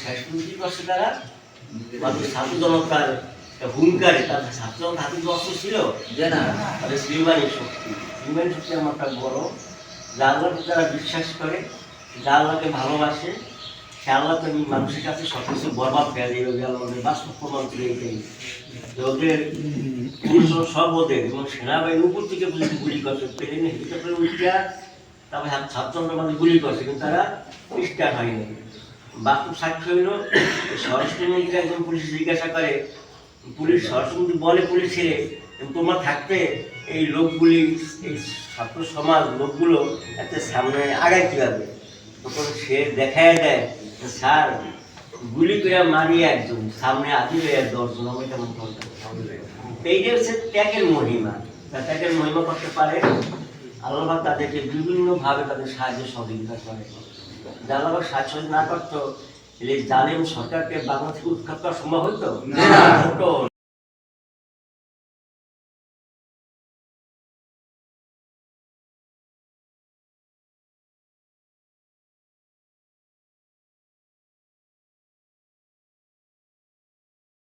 শেষ কি করছে তারা মানুষ ছাত্র জনতার হুঙ্কারে তাদের ছাত্র হাতে অস্ত্র ছিল তাদের শ্রীমানিক শক্তি আমার একটা বড় যা আল্লাহকে তারা বিশ্বাস করে যা আল্লাহকে ভালোবাসে সে আল্লাহ তুমি মানুষের কাছে সব কিছু বরবাদ ফেলে দেবে আল্লাহদের বাস্তব প্রমাণ করে এইটাই ওদের সব ওদের এবং সেনাবাহিনীর উপর থেকে গুলি করছে প্লেনে হেলিকপ্টার উল্টা তারপরে ছাত্রদের মাঝে গুলি করছে কিন্তু তারা স্টার্ট হয়নি বাস্তব সাক্ষী হইল স্বরাষ্ট্রমন্ত্রী একজন পুলিশ জিজ্ঞাসা করে পুলিশ স্বরাষ্ট্রমন্ত্রী বলে পুলিশ ছেড়ে তোমার থাকতে এই লোকগুলি এই ছাত্র সমাজ লোকগুলো একটা সামনে আগায় কীভাবে তখন সে দেখায় দেয় স্যার গুলি করে মারিয়ে একজন সামনে আসবে 10 জন আমি তেমন এইটা হচ্ছে ত্যাগের মহিমা ত্যাগের মহিমা করতে পারে আল্লাহ তাদেরকে বিভিন্নভাবে তাদের সাহায্য সহযোগিতা করে আল্লাহ সাহায্য না করতো এই জালেম সরকারকে বাংলা থেকে উৎখাত করা সম্ভব হতো না।